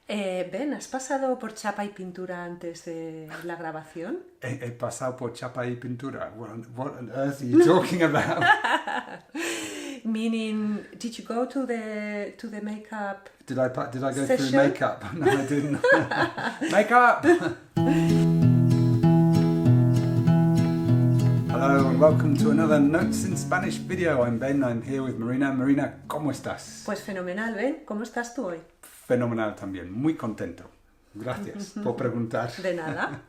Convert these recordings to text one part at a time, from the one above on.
Ben, ¿has pasado por Chapa y Pintura antes de la grabación? He pasado por Chapa y Pintura. What on earth are you talking about? Meaning, did you go to the makeup? Did I go session? through makeup? No, I didn't. Makeup! Hello and welcome to another Notes in Spanish video. I'm Ben, I'm here with Marina. Marina, ¿cómo estás? Pues fenomenal, Ben. ¿Cómo estás tú hoy? Fenomenal también, muy contento. Gracias por preguntar. De nada.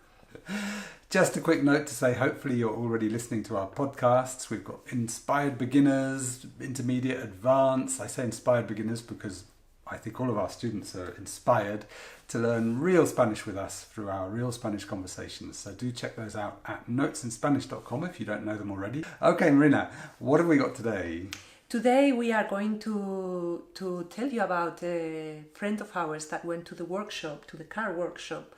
Just a quick note to say, hopefully you're already listening to our podcasts. We've got inspired beginners, intermediate, advanced. I say inspired beginners because I think all of our students are inspired to learn real Spanish with us through our real Spanish conversations. So do check those out at notesinspanish.com if you don't know them already. Okay, Marina, what have we got today? Today we are going to tell you about a friend of ours that went to the workshop, to the car workshop,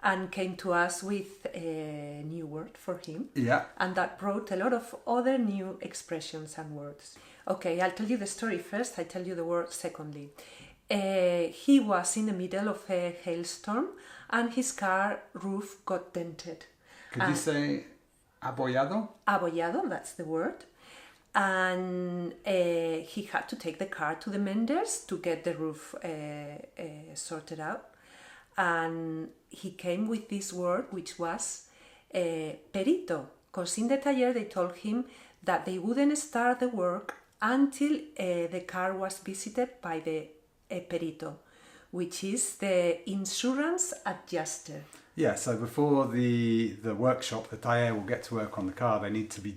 and came to us with a new word for him. Yeah. And that brought a lot of other new expressions and words. Okay, I'll tell you the story first, I tell you the word secondly. He was in the middle of a hailstorm and his car roof got dented. Could you say abollado? Abollado, that's the word. And he had to take the car to the menders to get the roof sorted out. And he came with this word, which was Perito, because in the taller they told him that they wouldn't start the work until the car was visited by the Perito, which is the insurance adjuster. Yeah, so before the workshop, the taller will get to work on the car, they need to be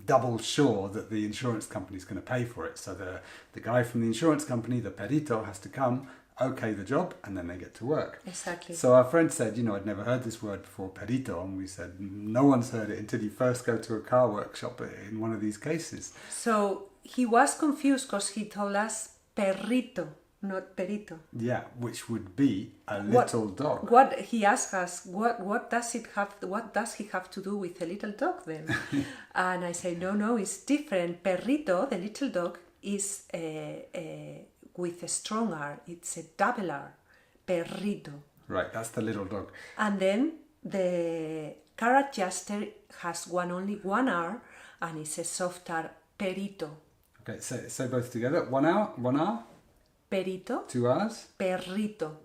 double sure that the insurance company is going to pay for it. So the guy from the insurance company, the Perito, has to come, okay the job, and then they get to work. Exactly. So our friend said, I'd never heard this word before, Perito, and we said, no one's heard it until you first go to a car workshop in one of these cases. So he was confused because he told us Perrito, not Perito. Yeah, which would be a little dog. What he asked us, what does he have to do with a little dog then? And I say, no, it's different. Perrito, the little dog, is with a strong R. It's a double R. Perrito. Right, that's the little dog. And then the car adjuster has only one R, and it's a soft R. Perito. Okay, say both together. One R. Perito. 2 R's. Perrito.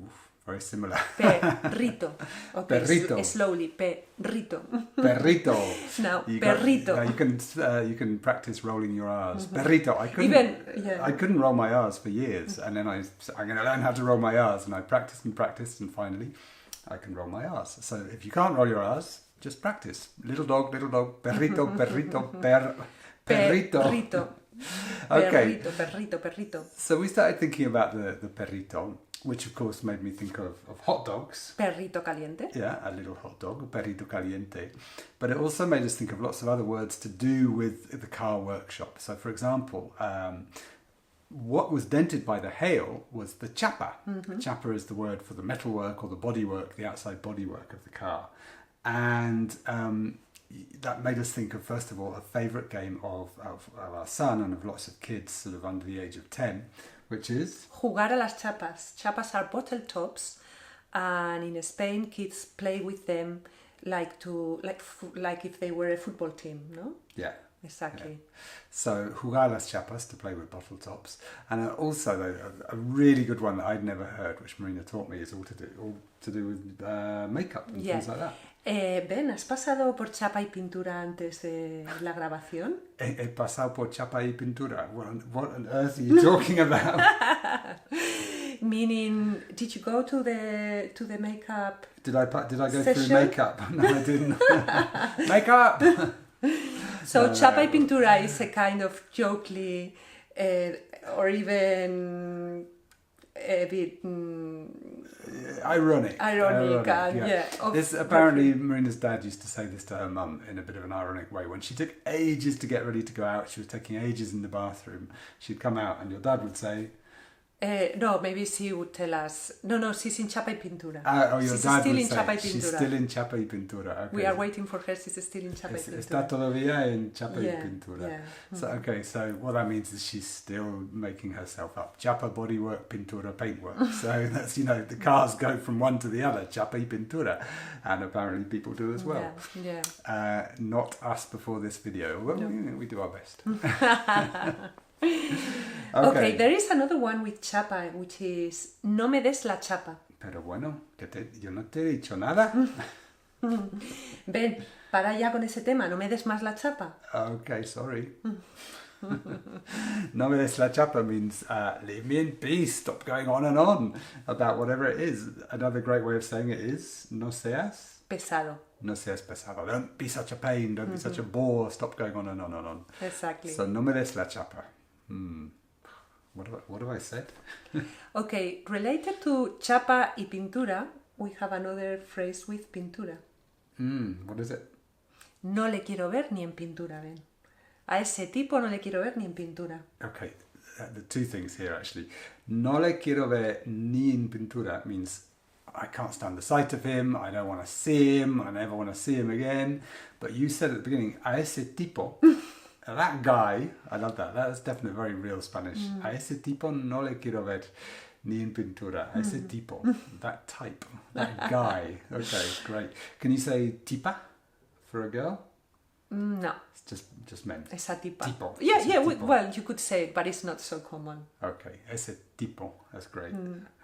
Oof, very similar. Perrito. Okay, Perrito. Slowly. Perrito. Perrito. Now, Perrito. You can practice rolling your R's. Mm-hmm. Perrito. I couldn't roll my R's for years, and then I'm going to learn how to roll my R's, and I practiced, and finally I can roll my R's. So if you can't roll your R's, just practice. Little dog, perrito, perrito, perrito. Okay. Perrito. So we started thinking about the perrito, which of course made me think of hot dogs. Perrito caliente. Yeah, a little hot dog, perrito caliente. But it also made us think of lots of other words to do with the car workshop. So for example, what was dented by the hail was the chapa. Mm-hmm. Chapa is the word for the metalwork or the bodywork, the outside bodywork of the car. And that made us think of, first of all, a favourite game of our son and of lots of kids sort of under the age of 10, which is? Jugar a las chapas. Chapas are bottle tops, and in Spain kids play with them like if they were a football team, no? Yeah. Exactly. Yeah. So, jugar las chapas, to play with bottle tops. And also, a really good one that I'd never heard, which Marina taught me, is all to do with makeup and things like that. Ben, ¿has pasado por Chapa y Pintura antes de la grabación? He pasado por Chapa y Pintura. What on earth are you talking about? Meaning, did you go to the makeup? Did I go session? Through makeup? No, I didn't. Makeup! So Chapa y Pintura is a kind of jokely or even a bit ironic. Yeah. This apparently Marina's dad used to say this to her mum in a bit of an ironic way. When she took ages to get ready to go out, she was taking ages in the bathroom. She'd come out and your dad would say, No, maybe she would tell us. No, she's in Chapa y Pintura. Your she's dad still would in say Chapa y she's Pintura. still in Chapa y Pintura. Okay. We are waiting for her. She's still in Chapa y Pintura. Está todavía en Chapa y Yeah, Pintura. yeah. So what that means is she's still making herself up. Chapa, bodywork, pintura, paintwork. So that's, the cars go from one to the other, Chapa y Pintura. And apparently people do as well. Yeah. Not us before this video. Well, we do our best. Okay, there is another one with chapa, which is no me des la chapa. Pero bueno, yo no te he dicho nada. Ven, para ya con ese tema, no me des más la chapa. Okay, sorry. No me des la chapa means leave me in peace, stop going on and on about whatever it is. Another great way of saying it is no seas pesado. No seas pesado. Don't be such a pain, don't be such a bore, stop going on and on and on. Exactly. So no me des la chapa. What have I said? Okay, related to chapa y pintura, we have another phrase with pintura. What is it? No le quiero ver ni en pintura, ven. A ese tipo no le quiero ver ni en pintura. Okay, the two things here actually. No le quiero ver ni en pintura means I can't stand the sight of him, I don't want to see him, I never want to see him again. But you said at the beginning, a ese tipo. That guy, I love that. That's definitely very real Spanish. A ese tipo no le quiero ver ni en pintura. A ese tipo, that type, that guy. Okay, great. Can you say tipa for a girl? No. It's just men. Esa tipa. Tipo. Yeah, Ese yeah. tipo. Well, you could say it, but it's not so common. Okay, ese tipo. That's great.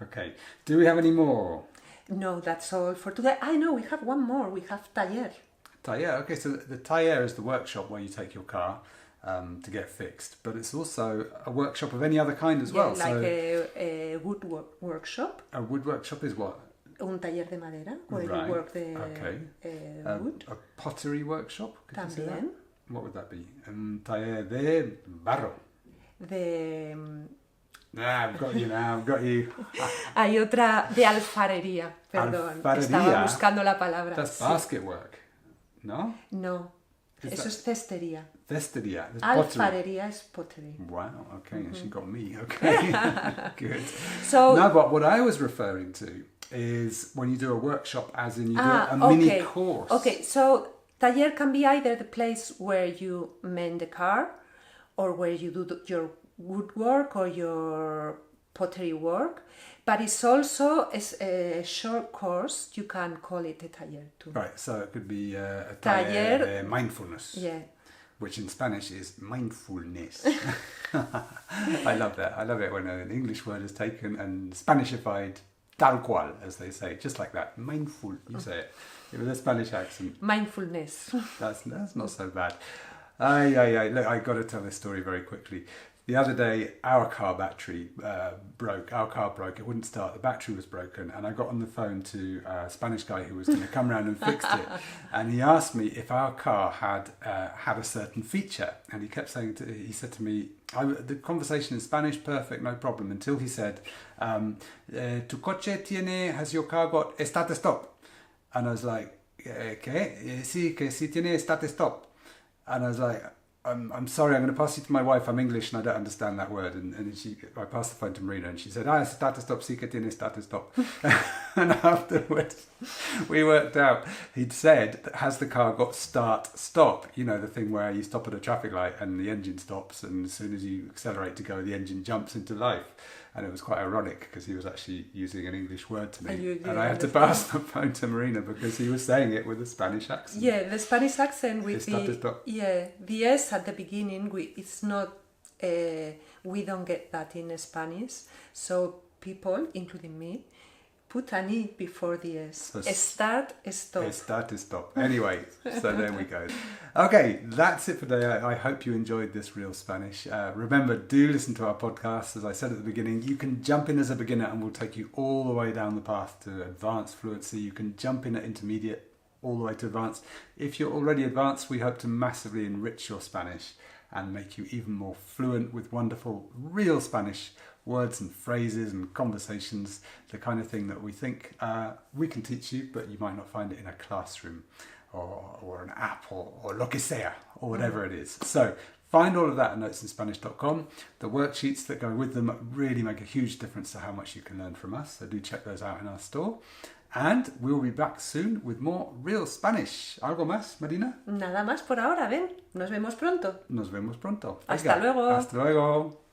Okay. Do we have any more? No, that's all for today. I know we have one more. We have taller. Taller. Okay, so the taller is the workshop where you take your car to get fixed, but it's also a workshop of any other kind as well. Like a woodwork workshop. A wood workshop is what? Un taller de madera, where Right. you work the wood. A pottery workshop. Could you say that? También. What would that be? Taller de barro. De... I've got you now. I've got you. Hay otra de alfarería. Perdón, Alfarería? estaba buscando la palabra. That's Sí. basket work. No? No, eso es cestería. Cestería. That's pottery. Alfarería es pottery. Wow, okay, she got me, okay. Good. So, No, but what I was referring to is when you do a workshop, as in you do a mini course. Okay, so taller can be either the place where you mend the car or where you do your woodwork or your pottery work, but it's also a short course. You can call it a taller too. Right, so it could be a Taller de mindfulness, Yeah. which in Spanish is mindfulness. I love that. I love it when an English word is taken and Spanishified tal cual, as they say, just like that. Mindful, you say it. With a Spanish accent. Mindfulness. That's not so bad. Look, I got to tell this story very quickly. The other day, our car battery broke. Our car broke. It wouldn't start. The battery was broken. And I got on the phone to a Spanish guy who was going to come around and fix it. And he asked me if our car had a certain feature. And he kept saying, he said to me, the conversation in Spanish, perfect, no problem. Until he said, tu coche has your car got estate stop? And I was like, ¿qué? Sí, que sí tiene estate stop. And I was like, I'm sorry, I'm going to pass you to my wife. I'm English and I don't understand that word. And I passed the phone to Marina and she said, estate stop, sí que tiene estate stop. And afterwards, we worked out, he'd said, has the car got start, stop? You know, the thing where you stop at a traffic light and the engine stops and as soon as you accelerate to go, the engine jumps into life. And it was quite ironic because he was actually using an English word to me. And I had to pass the phone to Marina because he was saying it with a Spanish accent. Yeah, the Spanish accent with the S at the beginning, it's not, we don't get that in Spanish. So people, including me, put an E before the S. So start, stop. Start, stop. Anyway, so there we go. Okay, that's it for today. I hope you enjoyed this Real Spanish. Remember, do listen to our podcast. As I said at the beginning, you can jump in as a beginner and we'll take you all the way down the path to advanced fluency. You can jump in at intermediate all the way to advanced. If you're already advanced, we hope to massively enrich your Spanish and make you even more fluent with wonderful Real Spanish words and phrases and conversations, the kind of thing that we think we can teach you, but you might not find it in a classroom or an app or lo que sea, or whatever it is. So Find all of that at notesinspanish.com. The worksheets that go with them really make a huge difference to how much you can learn from us, so do check those out in our store. And we'll be back soon with more real Spanish. ¿Algo más, Marina? Nada más por ahora, ven. Nos vemos pronto. Nos vemos pronto. Hasta luego. Hasta luego.